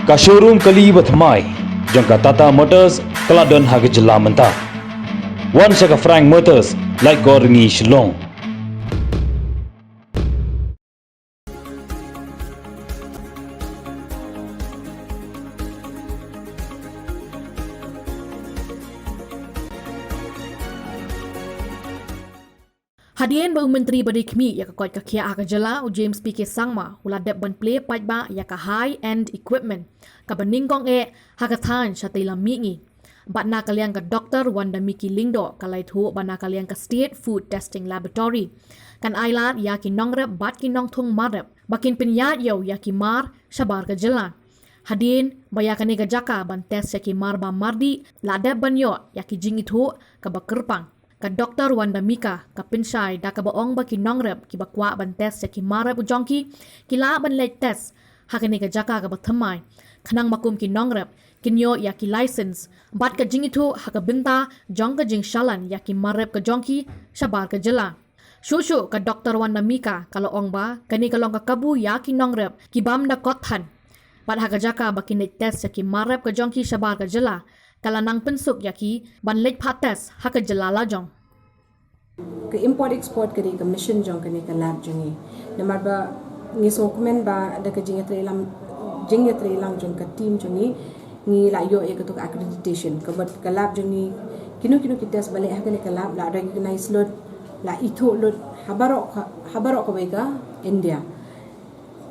ka showroom kali bathmai jangka Tata Motors Keladon haga jela mentah. Wan shaka Frank Motors like goringi Shillong. Hadian bau Menteri Berdikmi ya kakot kakia aga jela u James PK Sangma uladep ban play pajba ya ka high end equipment ka baningkong hagathan shatila mingi batna kalian ka Dr.Wandamika Lingdo kalai thu batna kalian ka State Food Testing Laboratory kan ailat ya ki nongrep bat ki nong thung marep bakin pinyat yo ya ki mar shabar ka jela hadin bayakani ka jaka ban test ya ki mar ba mardi ladep ban yo ya ki jingithuh ka bakerpang ka Dr.Wandamika ka pinsay da ka baong ba kinongrep ki bakwa ban test ya ki marep ujongki kila ban late test hakani ka jaka ka bathamay kanang makum kinongrep kinyo ya ki license bat ka jingithuh haka binta jong ka jing shalan ya ki marep ka jongki shabar ka jela shushu ka Dr.Wandamika kaloong ba kani kalong ka kabu ya ki nongrep ki bam da kothan bat haka jaka ba kinit test ya ki marep ka jongki shabar ka jela kalanang pensuk yaki ban lek pates haka jelala jong ke import export ke ka mission jong ke ka lab jongi namar ba ngi dokumen ba da ka jingithuh ilang jong ka team jongi ngi la yo ke to accreditation ka bat ka lab jongi kinu ki test bale ha ka lab la recognize lot la itho lot habaro ko bega India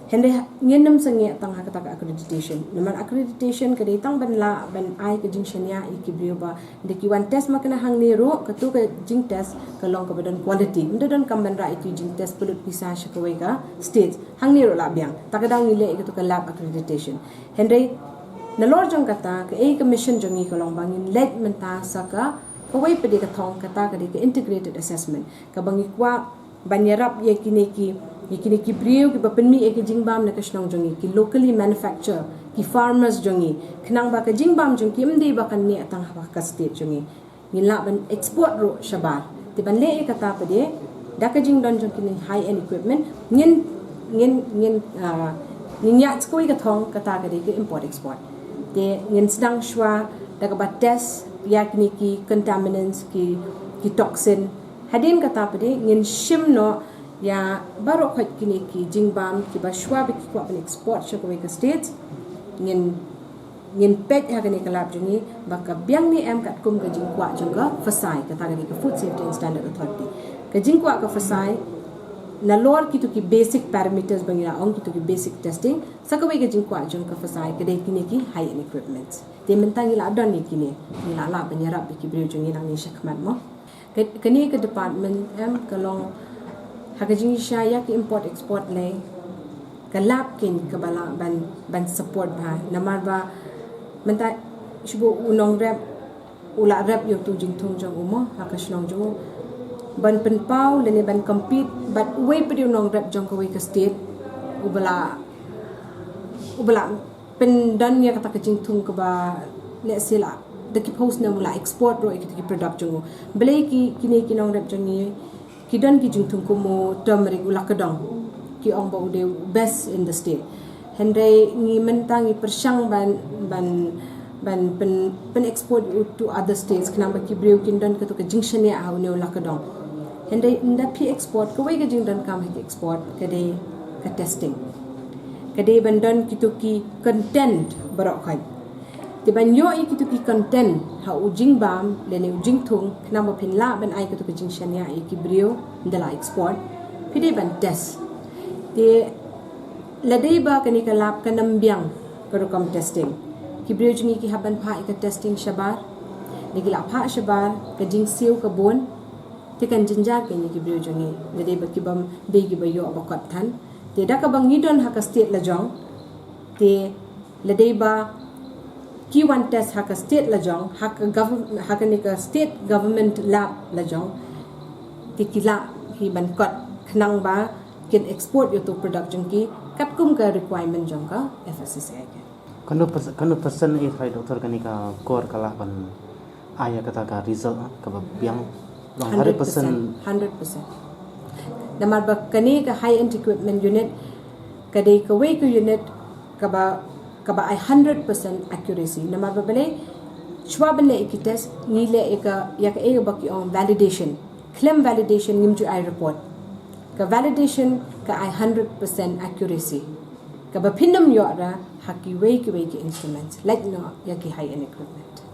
hende ngenam sange tang ha kata accreditation naman accreditation ke tang ban la ban ai ke jing shania ikibrio ba de ki wan test makna hang ni ro ka tu ke jing test ka long ka badan quality ndan kam ban ra itu jing test pelut bisa shakwe ka stage hang ni ro la byang takadang ni le ke tu ka lab accreditation hende na lor jong kata ke ka mission jong ni ka long bangin let menta saka kawai pedi ka thong kata ka integrated assessment ka bangi kwa banyarap ye kini ki brio ki bapenmi ek jingbam na kashnong jongi ki locally manufacture ki farmers jongi khnang ba ka jingbam jong ki mdi ba kan ni atang ha ka state jongi ni la ban export ro shabar ti ban le ka ta pade da ka jingdon jong ki high end equipment ngin ya skoi ka thong ka ta ka de import export de ngin sedang shwa da ka ba test ya kini ki contaminants ki toxin hadin kata pade ngin shim no ya baro khat kini ki jingbam ki ba shwa bi ki ko ban export shakwe ka states ngin pet ha kani kalab juni baka biang ni em kat kum ka jingkwa jungga fasai kata kani ka food safety and standard authority ka jingkwa ka fasai na lor ki to ki basic parameters bangira ong ki to ki basic testing sakwe ka jingkwa jungga fasai ka de kini ki high end equipment de mentang ila don ni kini ila la banyarap bi ki brio jungi nang ni shakmat mo kani ke department em kalong hagajing shaya ke import export le kalap kin kabala ban support ba namar ba menta shubo unong rep ula rep yo tu jing thong jong umo hakashnong jong ban pen pau le ne ban compete but way pedi unong rep jong ko ka state ubala pen dan ya kata kajing thong ka ba le sila de ki post na mula export ro ki product jong bele ki kini kinong rep jong ni kidan ki jing thung ko mo turmeric ula kadang ki ong ba de best in the state hendre ni mentang i persyang ban pen export to other states kenapa ki breu kindan ka to ka jingshon ya au ne ula kadang hendre nda pi export ko wei ka jingdan kam ki export ka de ka testing ka de bandan ki to ki content barok khai ti ban yo i ki to ki content ha ujing bam le ne ujing thung kenapa pin la ban ai ka to ka jingshan ya i ki breu ndala export pide ban test ti ladai ba kani ka lab ka nambyang ka kam testing ki breu jingi ki haban pha ka testing shabar digila pha shabar ka jing siu ka bon ti kan jinjar ke ni ki breu jingi ladai ba ki bam be gi ba yo ba kat than ti da ka bang ngidon ha ka state la jong ti ladai ba ki one test haka state la jong haka government haka ni ka state government lab la jong tikila hi ban kot khnang ba kin export yo to production ki kat kum ka requirement jong ka FSSAI ke kanu person e fai doktor kani ka kor kala ban aya kata ka result ka biang 100% namar ba kani ka high end equipment unit ka dei ka way ka unit ka ba kaba ai 100% accuracy namar babale chwa bane ikites ngile eka yak e baki on validation claim validation ngimju ai report ka validation ka ai 100% accuracy ka ba pindam yo ra haki wei ki instruments like no yaki high end equipment